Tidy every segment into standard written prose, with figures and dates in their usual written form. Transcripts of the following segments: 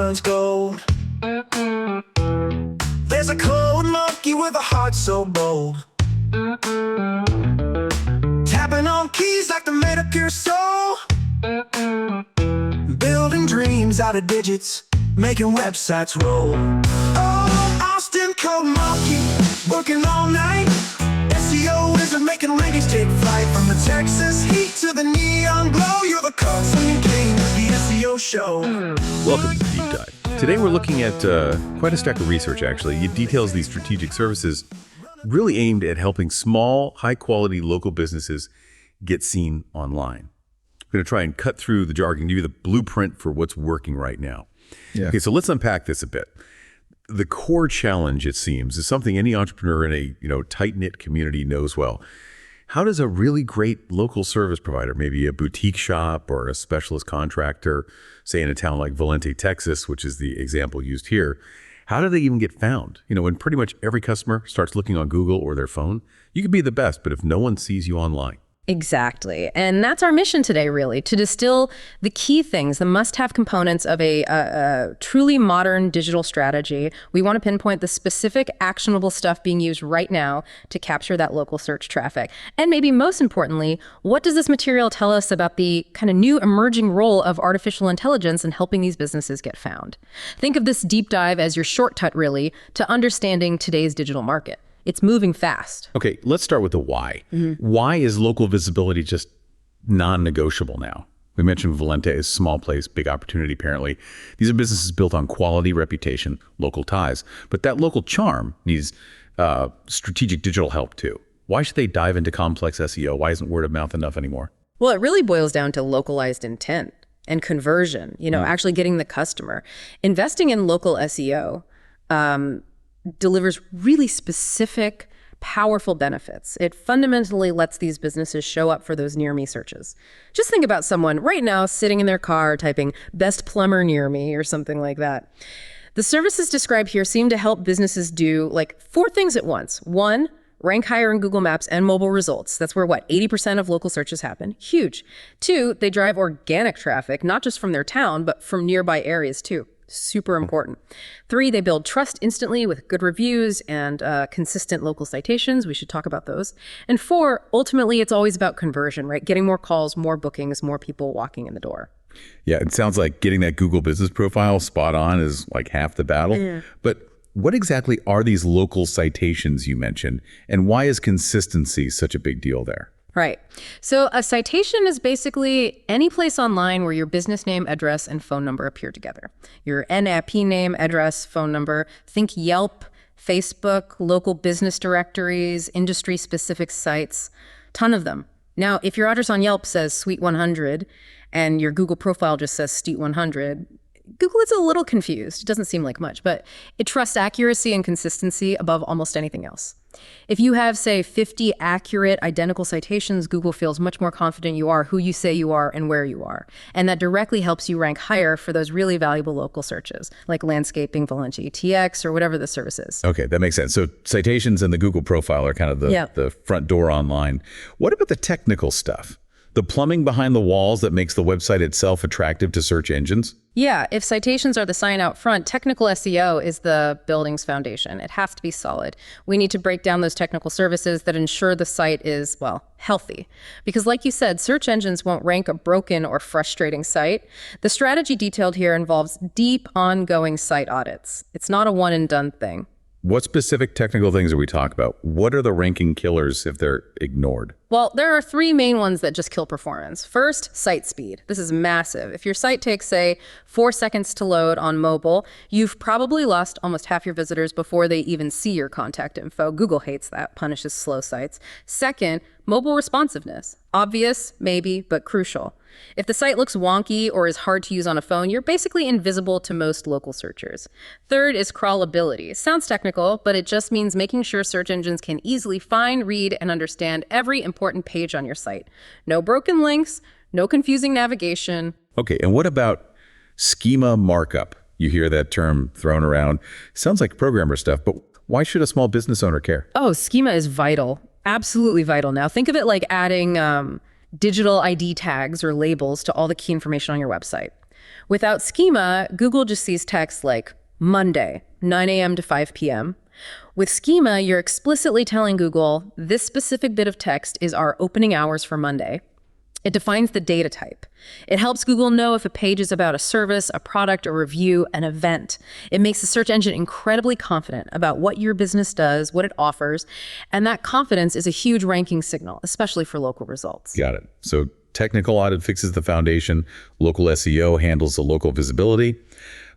turns gold. There's a cold monkey with a heart so bold, tapping on keys like they made up your soul, building dreams out of digits, making websites roll. Oh, Austin Code Monkey, working all night. SEO wizard making rankings take flight. From the Texas heat to the neon glow, you're the constant king of the SEO show. Welcome to the Deep Dive. Today we're looking at quite a stack of research, actually. It details these strategic services really aimed at helping small, high-quality local businesses get seen online. We're going to try and cut through the jargon, give you the blueprint for what's working right now. Yeah. Okay, so let's unpack this a bit. The core challenge, it seems, is something any entrepreneur in a tight-knit community knows well. How does a really great local service provider, maybe a boutique shop or a specialist contractor, say in a town like Volente, Texas, which is the example used here, how do they even get found? When pretty much every customer starts looking on Google or their phone, you could be the best, but if no one sees you online. Exactly. And that's our mission today, really, to distill the key things, the must-have components of a truly modern digital strategy. We want to pinpoint the specific actionable stuff being used right now to capture that local search traffic. And maybe most importantly, what does this material tell us about the kind of new emerging role of artificial intelligence in helping these businesses get found? Think of this deep dive as your shortcut, really, to understanding today's digital market. It's moving fast. Okay, let's start with the why. Why is local visibility just non-negotiable now? We mentioned Volente is small place, big opportunity apparently. These are businesses built on quality, reputation, local ties. But that local charm needs strategic digital help too. Why should they dive into complex SEO? Why isn't word of mouth enough anymore? Well, it really boils down to localized intent and conversion, actually getting the customer. Investing in local SEO delivers really specific, powerful benefits. It fundamentally lets these businesses show up for those near me searches. Just think about someone right now sitting in their car typing best plumber near me or something like that. The services described here seem to help businesses do like 4 things at once. 1, rank higher in Google Maps and mobile results. That's where 80% of local searches happen. Huge. 2, they drive organic traffic, not just from their town, but from nearby areas too. Super important. 3, they build trust instantly with good reviews and consistent local citations. We should talk about those. And 4, ultimately, it's always about conversion, right? Getting more calls, more bookings, more people walking in the door. Yeah, it sounds like getting that Google business profile spot on is like half the battle. Yeah. But what exactly are these local citations you mentioned? And why is consistency such a big deal there? Right. So a citation is basically any place online where your business name, address, and phone number appear together. Your NAP name, address, phone number. Think Yelp, Facebook, local business directories, industry-specific sites, ton of them. Now, if your address on Yelp says Suite 100 and your Google profile just says Suite 100, Google is a little confused. It doesn't seem like much, but it trusts accuracy and consistency above almost anything else. If you have, say, 50 accurate, identical citations, Google feels much more confident you are who you say you are and where you are. And that directly helps you rank higher for those really valuable local searches, like landscaping, Volente TX, or whatever the service is. Okay, that makes sense. So citations and the Google profile are kind of the front door online. What about the technical stuff? The plumbing behind the walls that makes the website itself attractive to search engines? Yeah, if citations are the sign out front, technical SEO is the building's foundation. It has to be solid. We need to break down those technical services that ensure the site is, healthy. Because like you said, search engines won't rank a broken or frustrating site. The strategy detailed here involves deep, ongoing site audits. It's not a one and done thing. What specific technical things are we talking about? What are the ranking killers if they're ignored? Well, there are 3 main ones that just kill performance. First, site speed. This is massive. If your site takes, say, 4 seconds to load on mobile, you've probably lost almost half your visitors before they even see your contact info. Google hates that, punishes slow sites. Second, mobile responsiveness. Obvious, maybe, but crucial. If the site looks wonky or is hard to use on a phone, you're basically invisible to most local searchers. Third is crawlability. It sounds technical, but it just means making sure search engines can easily find, read, and understand every important page on your site. No broken links, no confusing navigation. Okay, and what about schema markup? You hear that term thrown around. Sounds like programmer stuff, but why should a small business owner care? Oh, schema is vital. Absolutely vital now. Think of it like adding digital ID tags or labels to all the key information on your website. Without schema, Google just sees text like Monday, 9 a.m. to 5 p.m. With schema, you're explicitly telling Google, this specific bit of text is our opening hours for Monday. It defines the data type. It helps Google know if a page is about a service, a product, a review, an event. It makes the search engine incredibly confident about what your business does, what it offers, and that confidence is a huge ranking signal, especially for local results. Got it. So technical audit fixes the foundation, local SEO handles the local visibility.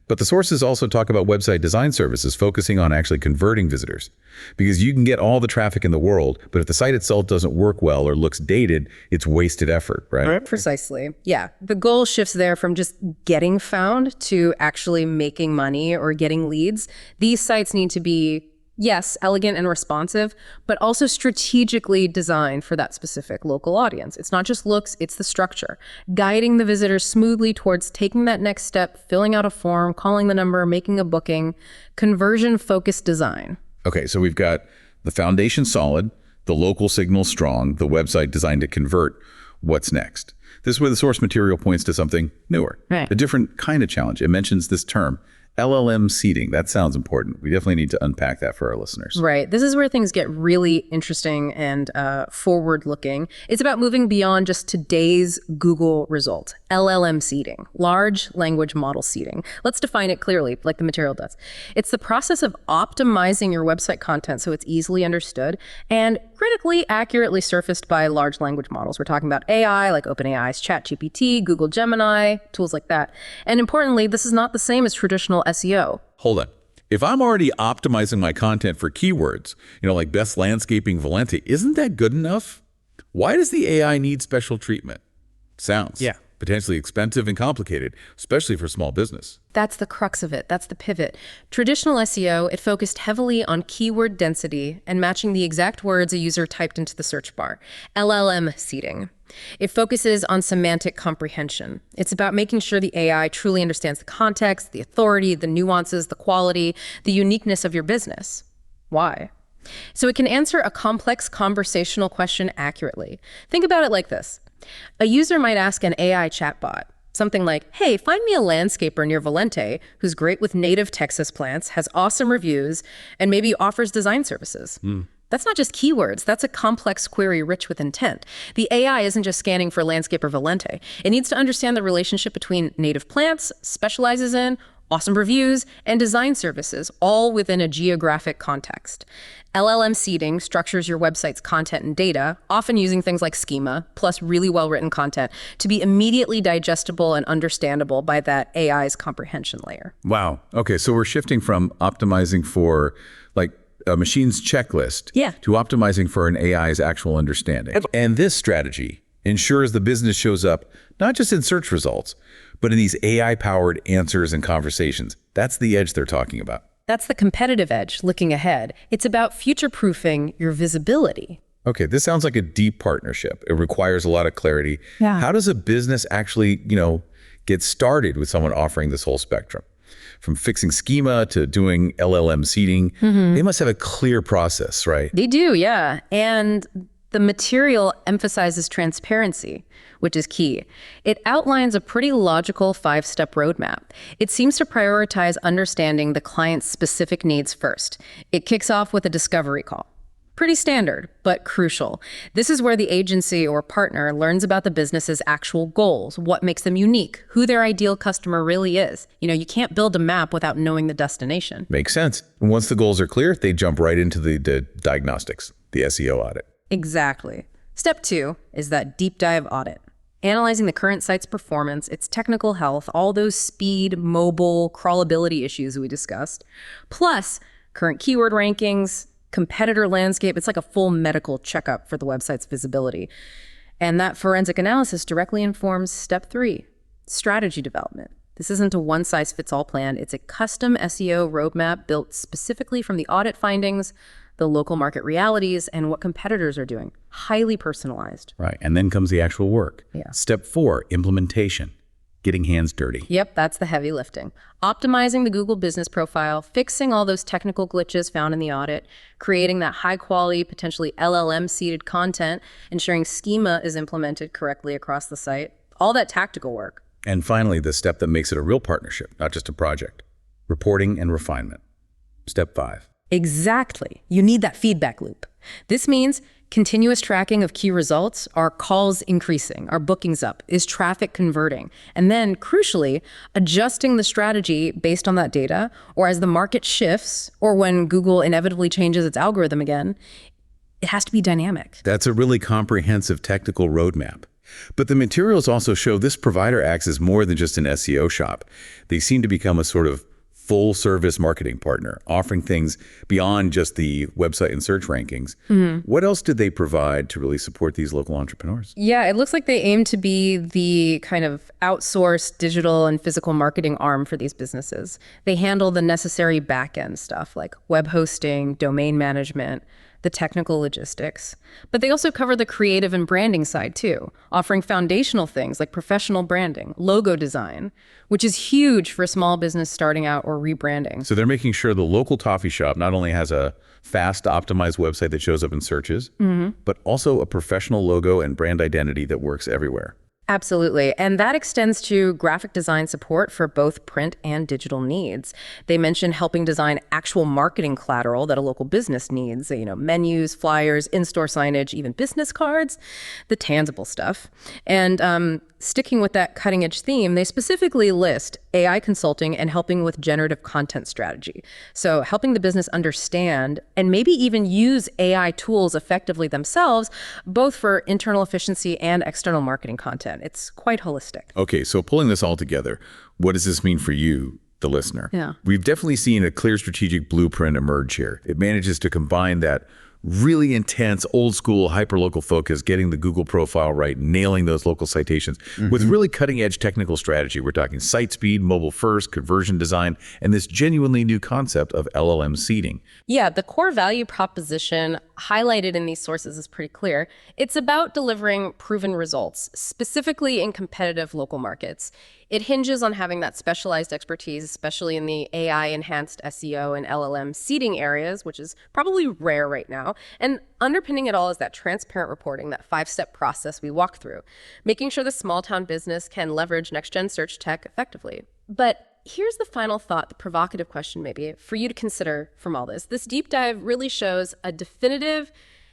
But the sources also talk about website design services focusing on actually converting visitors. Because you can get all the traffic in the world, but if the site itself doesn't work well or looks dated, it's wasted effort, right? Precisely. Yeah. The goal shifts there from just getting found to actually making money or getting leads. These sites need to be, yes, elegant and responsive, but also strategically designed for that specific local audience. It's not just looks, it's the structure. Guiding the visitors smoothly towards taking that next step, filling out a form, calling the number, making a booking, conversion-focused design. Okay, so we've got the foundation solid, the local signal strong, the website designed to convert. What's next? This is where the source material points to something newer, Right. a different kind of challenge. It mentions this term, LLM seeding. That sounds important. We definitely need to unpack that for our listeners. Right. This is where things get really interesting and forward-looking. It's about moving beyond just today's Google result. LLM seeding, large language model seeding. Let's define it clearly, like the material does. It's the process of optimizing your website content so it's easily understood and critically accurately surfaced by large language models. We're talking about AI, like OpenAI's ChatGPT, Google Gemini, tools like that. And importantly, this is not the same as traditional SEO. Hold on. If I'm already optimizing my content for keywords, like best landscaping Volente, isn't that good enough? Why does the AI need special treatment? Sounds potentially expensive and complicated, especially for small business. That's the crux of it. That's the pivot. Traditional SEO, it focused heavily on keyword density and matching the exact words a user typed into the search bar. LLM seeding. It focuses on semantic comprehension. It's about making sure the AI truly understands the context, the authority, the nuances, the quality, the uniqueness of your business. Why? So it can answer a complex conversational question accurately. Think about it like this. A user might ask an AI chatbot something like, hey, find me a landscaper near Volente who's great with native Texas plants, has awesome reviews, and maybe offers design services. That's not just keywords. That's a complex query rich with intent. The AI isn't just scanning for landscaper Volente. It needs to understand the relationship between native plants, specializes in, awesome reviews, and design services, all within a geographic context. LLM seeding structures your website's content and data, often using things like schema, plus really well-written content, to be immediately digestible and understandable by that AI's comprehension layer. Wow. Okay, so we're shifting from optimizing for like a machine's checklist to optimizing for an AI's actual understanding. And this strategy ensures the business shows up not just in search results, but in these AI-powered answers and conversations. That's the edge they're talking about. That's the competitive edge, looking ahead. It's about future-proofing your visibility. Okay, this sounds like a deep partnership. It requires a lot of clarity. How does a business actually, get started with someone offering this whole spectrum? From fixing schema to doing LLM seeding, they must have a clear process, right? They do, yeah. And the material emphasizes transparency, which is key. It outlines a pretty logical 5-step roadmap. It seems to prioritize understanding the client's specific needs first. It kicks off with a discovery call. Pretty standard, but crucial. This is where the agency or partner learns about the business's actual goals, what makes them unique, who their ideal customer really is. You can't build a map without knowing the destination. Makes sense. And once the goals are clear, they jump right into the diagnostics, the SEO audit. Exactly. Step 2 is that deep dive audit. Analyzing the current site's performance, its technical health, all those speed, mobile, crawlability issues we discussed, plus current keyword rankings, competitor landscape. It's like a full medical checkup for the website's visibility. And that forensic analysis directly informs step 3, strategy development. This isn't a one-size-fits-all plan. It's a custom SEO roadmap built specifically from the audit findings, the local market realities, and what competitors are doing. Highly personalized. Right. And then comes the actual work. Step 4, implementation. Getting hands dirty. Yep, that's the heavy lifting. Optimizing the Google business profile, fixing all those technical glitches found in the audit, creating that high quality, potentially LLM-seeded content, ensuring schema is implemented correctly across the site. All that tactical work. And finally, the step that makes it a real partnership, not just a project: reporting and refinement. Step 5. Exactly. You need that feedback loop. This means continuous tracking of key results. Are calls increasing? Are bookings up? Is traffic converting? And then, crucially, adjusting the strategy based on that data, or as the market shifts, or when Google inevitably changes its algorithm again. It has to be dynamic. That's a really comprehensive technical roadmap. But the materials also show this provider acts as more than just an SEO shop. They seem to become a sort of full-service marketing partner, offering things beyond just the website and search rankings. What else did they provide to really support these local entrepreneurs? Yeah, it looks like they aim to be the kind of outsourced digital and physical marketing arm for these businesses. They handle the necessary back-end stuff like web hosting, domain management, the technical logistics. But they also cover the creative and branding side too, offering foundational things like professional branding, logo design, which is huge for a small business starting out or rebranding. So they're making sure the local coffee shop not only has a fast, optimized website that shows up in searches, but also a professional logo and brand identity that works everywhere. Absolutely. And that extends to graphic design support for both print and digital needs. They mention helping design actual marketing collateral that a local business needs, menus, flyers, in-store signage, even business cards, the tangible stuff. And sticking with that cutting edge theme, they specifically list AI consulting and helping with generative content strategy. So helping the business understand and maybe even use AI tools effectively themselves, both for internal efficiency and external marketing content. It's quite holistic. Okay, so pulling this all together, what does this mean for you, the listener? Yeah. We've definitely seen a clear strategic blueprint emerge here. It manages to combine that really intense, old school, hyper-local focus, getting the Google profile right, nailing those local citations, with really cutting edge technical strategy. We're talking site speed, mobile first, conversion design, and this genuinely new concept of LLM seeding. Yeah, the core value proposition highlighted in these sources is pretty clear. It's about delivering proven results, specifically in competitive local markets. It hinges on having that specialized expertise, especially in the AI-enhanced SEO and LLM seeding areas, which is probably rare right now. And underpinning it all is that transparent reporting, that 5-step process we walk through, making sure the small-town business can leverage next-gen search tech effectively. But here's the final thought, the provocative question maybe, for you to consider from all this. This deep dive really shows a definitive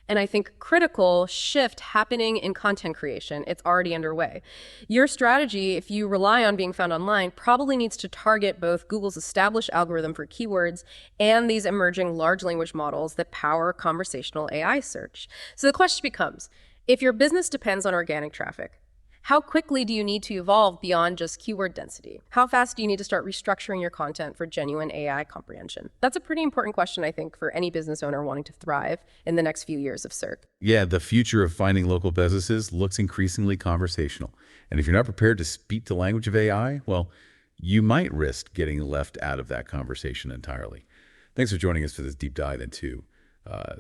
and I think critical shift happening in content creation. It's already underway. Your strategy, if you rely on being found online, probably needs to target both Google's established algorithm for keywords and these emerging large language models that power conversational AI search. So the question becomes, if your business depends on organic traffic, how quickly do you need to evolve beyond just keyword density? How fast do you need to start restructuring your content for genuine AI comprehension? That's a pretty important question, I think, for any business owner wanting to thrive in the next few years of search. Yeah, the future of finding local businesses looks increasingly conversational. And if you're not prepared to speak the language of AI, well, you might risk getting left out of that conversation entirely. Thanks for joining us for this deep dive into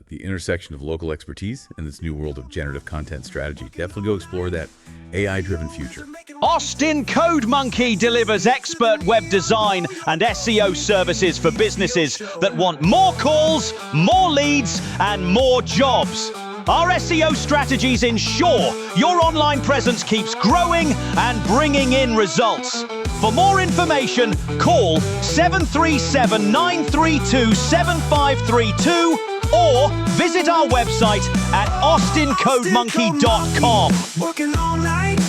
the intersection of local expertise and this new world of generative content strategy. Definitely go explore that AI-driven future. Austin Code Monkey delivers expert web design and SEO services for businesses that want more calls, more leads, and more jobs. Our SEO strategies ensure your online presence keeps growing and bringing in results. For more information, call 737-932-7532 or visit our website at austincodemonkey.com. Working all night,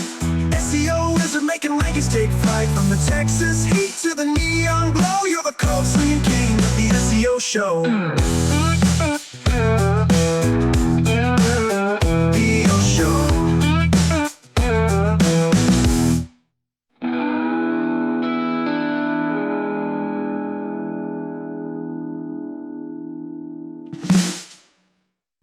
SEO isn't making rankings take flight. From the Texas heat to the neon glow, you're the code swinging king of the SEO show.